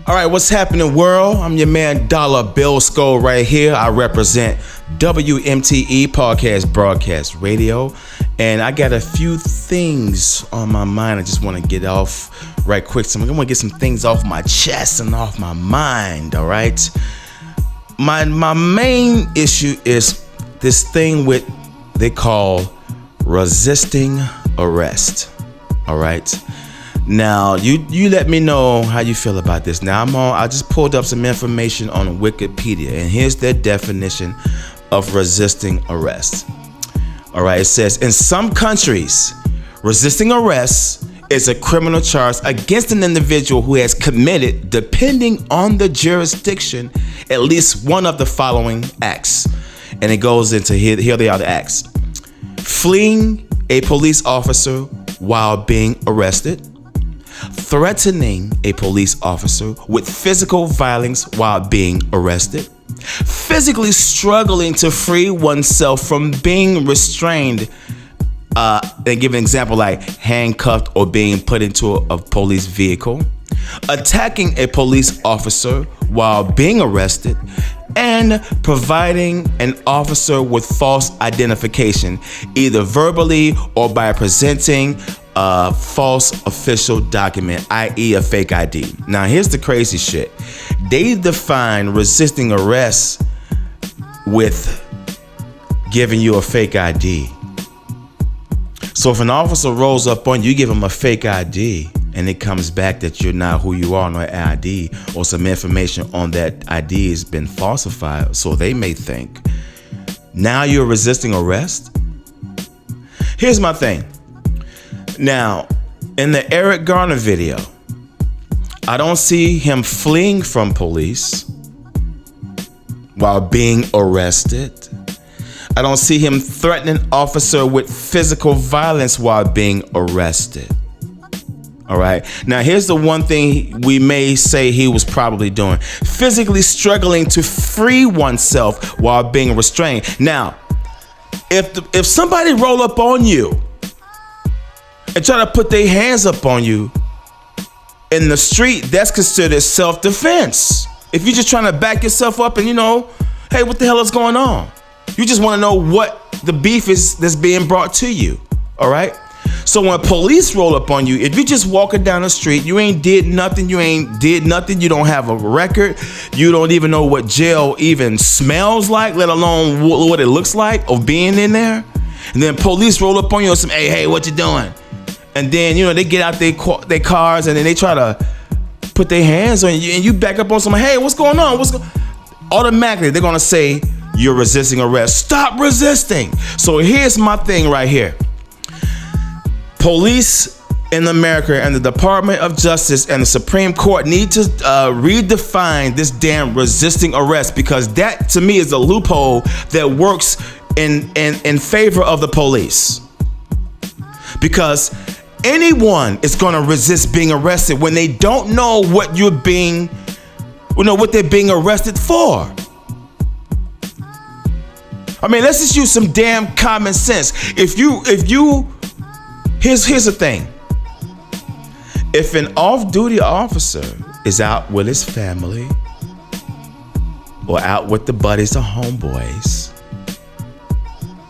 All right, what's happening, world? I'm your man, Dollar Bill Skull, right here. I represent WMTE Podcast Broadcast Radio, and I got a few things on my mind I just want to get off right quick. So I'm going to get some things off my chest and off my mind, all right? My main issue is this thing with they call resisting arrest, all right? Now, you let me know how you feel about this. Now, I just pulled up some information on Wikipedia, and here's their definition of resisting arrest. All right, it says, in some countries, resisting arrest is a criminal charge against an individual who has committed, depending on the jurisdiction, at least one of the following acts. And it goes into here they are the acts. Fleeing a police officer while being arrested. Threatening a police officer with physical violence while being arrested, physically struggling to free oneself from being restrained, and give an example like handcuffed or being put into a police vehicle, attacking a police officer while being arrested, and providing an officer with false identification, either verbally or by presenting a false official document, i.e. a fake ID. Now, here's the crazy shit. They define resisting arrest with giving you a fake ID. So if an officer rolls up on you, you give him a fake ID, and it comes back that you're not who you are on that ID, or some information on that ID has been falsified, so they may think, now you're resisting arrest? Here's my thing. Now, in the Eric Garner video, I don't see him fleeing from police while being arrested. I don't see him threatening an officer with physical violence while being arrested. All right. Now, here's the one thing we may say he was probably doing. Physically struggling to free oneself while being restrained. Now, if somebody roll up on you and try to put their hands up on you in the street, that's considered self-defense. If you're just trying to back yourself up and, hey, what the hell is going on? You just want to know what the beef is that's being brought to you, all right? So when police roll up on you, if you're just walking down the street, you ain't did nothing, you don't have a record, you don't even know what jail even smells like, let alone what it looks like of being in there, and then police roll up on you and say, hey, what you doing? And then, they get out their cars and then they try to put their hands on you and you back up on someone. Hey, what's going on? Automatically, they're going to say you're resisting arrest. Stop resisting. So here's my thing right here. Police in America and the Department of Justice and the Supreme Court need to redefine this damn resisting arrest, because that, to me, is a loophole that works in favor of the police. Because anyone is going to resist being arrested when they don't know what what they're being arrested for. I mean, let's just use some damn common sense. Here's the thing. If an off-duty officer is out with his family or out with the buddies or homeboys,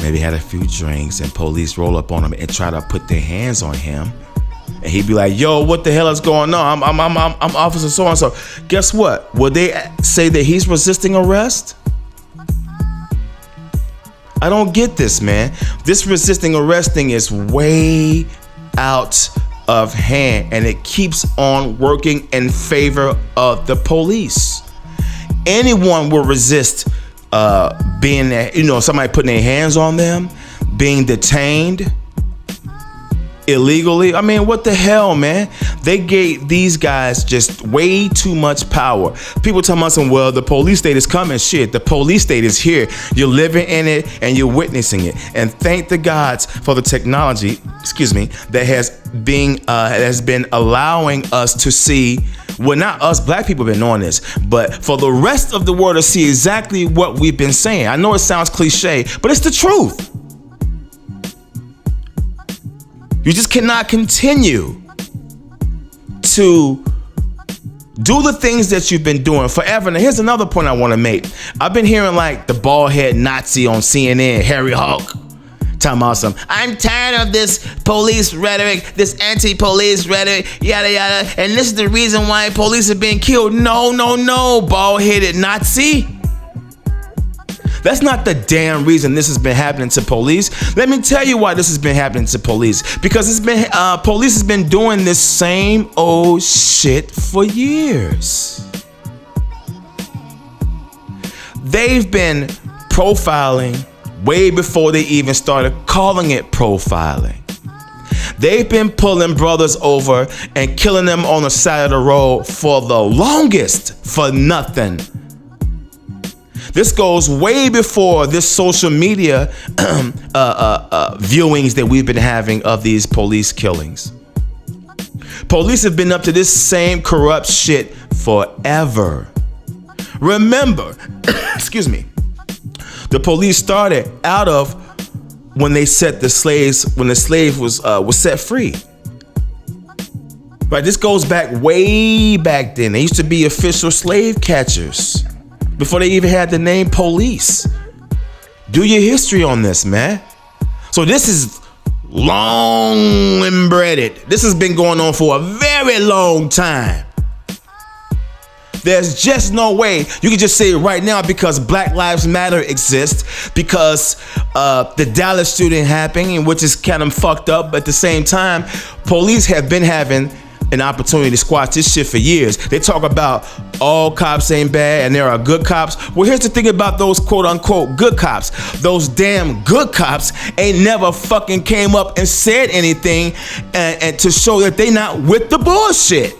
maybe had a few drinks, and police roll up on him and try to put their hands on him, and he'd be like, yo, what the hell is going on? I'm officer so-and-so. Guess what? Would they say that he's resisting arrest? I don't get this, man. This resisting arrest thing is way out of hand, and it keeps on working in favor of the police. Anyone will resist being, somebody putting their hands on them, being detained illegally. I mean, what the hell, man? They gave these guys just way too much power. People talking about well, the police state is coming. Shit, the police state is here. You're living in it and you're witnessing it. And thank the gods for the technology, that has been allowing us to see. Well, not us black people have been knowing this, but for the rest of the world to see exactly what we've been saying. I know it sounds cliche, but it's the truth. You just cannot continue to Do the things that you've been doing forever. Now, here's another point I want to make. I've been hearing like the bald head Nazi on CNN, Harry Hulk, talking about some, I'm tired of this police rhetoric, this anti-police rhetoric, yada, yada. And this is the reason why police are being killed. No, bald-headed Nazi. That's not the damn reason this has been happening to police. Let me tell you why this has been happening to police. Because it's been police has been doing this same old shit for years. They've been profiling way before they even started calling it profiling. They've been pulling brothers over and killing them on the side of the road for the longest for nothing. This goes way before this social media viewings that we've been having of these police killings. Police have been up to this same corrupt shit forever. Remember, excuse me, the police started out of when they set the slaves, when the slave was set free. Right, this goes back way back then. They used to be official slave catchers before they even had the name police. Do your history on this, man. So this is long embedded. This has been going on for a very long time. There's just no way you can just say right now because Black Lives Matter exists, because the Dallas shooting happened, which is kind of fucked up, but at the same time, police have been having an opportunity to squash this shit for years. They talk about all cops ain't bad and there are good cops. Well, here's the thing about those quote unquote good cops. Those damn good cops ain't never fucking came up and said anything and to show that they not with the bullshit.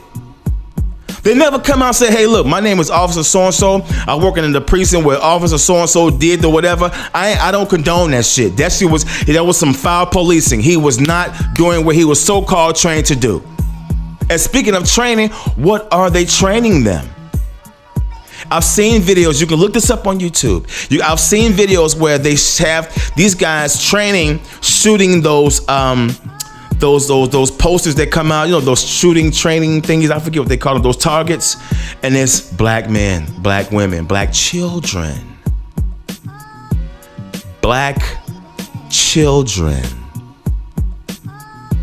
They never come out and say, hey, look, my name is Officer So-and-so. I'm working in the precinct where Officer So-and-so did or whatever. I don't condone that shit. That was some foul policing. He was not doing what he was so-called trained to do. And speaking of training, what are they training them? I've seen videos, you can look this up on YouTube. I've seen videos where they have these guys training, shooting those posters that come out, you know, those shooting training thingies, I forget what they call them, those targets. And it's black men, black women, black children. Black children.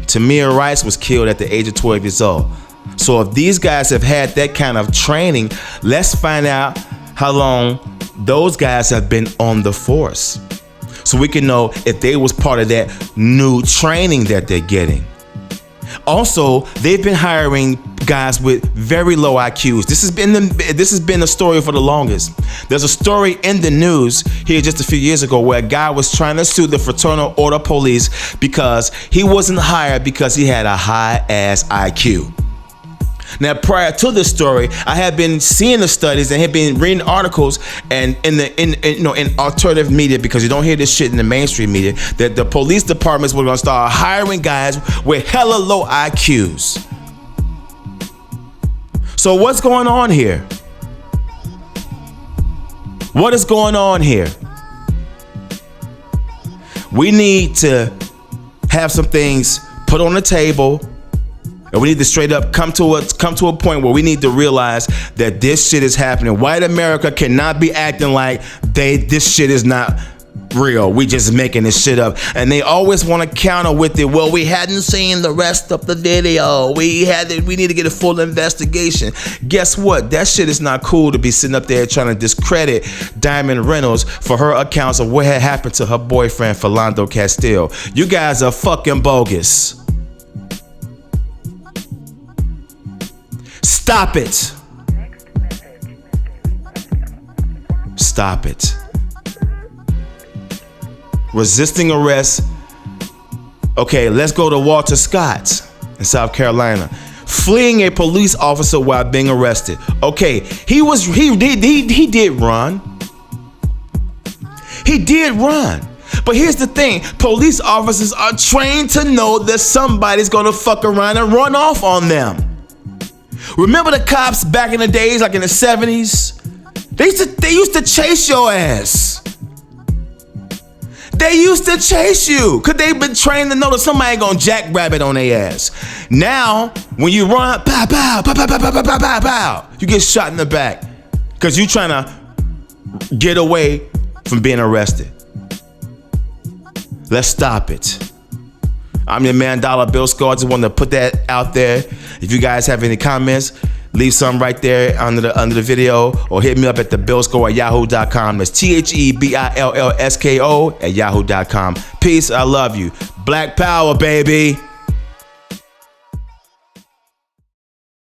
Tamir Rice was killed at the age of 12 years old. So if these guys have had that kind of training, let's find out how long those guys have been on the force, so we can know if they was part of that new training that they're getting. Also, they've been hiring guys with very low IQs. This has been a story for the longest. There's a story in the news here just a few years ago where a guy was trying to sue the Fraternal Order Police because he wasn't hired because he had a high ass IQ. Now, prior to this story, I had been seeing the studies and had been reading articles and in alternative media, because you don't hear this shit in the mainstream media, that the police departments were gonna start hiring guys with hella low IQs. So what's going on here? What is going on here? We need to have some things put on the table. And we need to straight up come to a point where we need to realize that this shit is happening. White America cannot be acting like this shit is not real. We just making this shit up. And they always want to counter with it. Well, we hadn't seen the rest of the video. We need to get a full investigation. Guess what? That shit is not cool to be sitting up there trying to discredit Diamond Reynolds for her accounts of what had happened to her boyfriend, Philando Castile. You guys are fucking bogus. Stop it. Stop it. Resisting arrest. Okay, let's go to Walter Scott in South Carolina. Fleeing a police officer while being arrested. Okay, he did run. He did run. But here's the thing, police officers are trained to know that somebody's gonna fuck around and run off on them. Remember the cops back in the days, like in the 70s? They used to chase your ass. They used to chase you because they've been trained to know that somebody ain't gonna jackrabbit on their ass. Now, when you run, pow, pow, pow, pow, pow, pow, pow, pow, pow, you get shot in the back because you trying to get away from being arrested. Let's stop it. I'm your man, Dollar Bill Score. I just wanted to put that out there. If you guys have any comments, leave some right there under the video, or hit me up at thebillscore@yahoo.com. That's THEBILLSKO@yahoo.com. Peace. I love you. Black power, baby.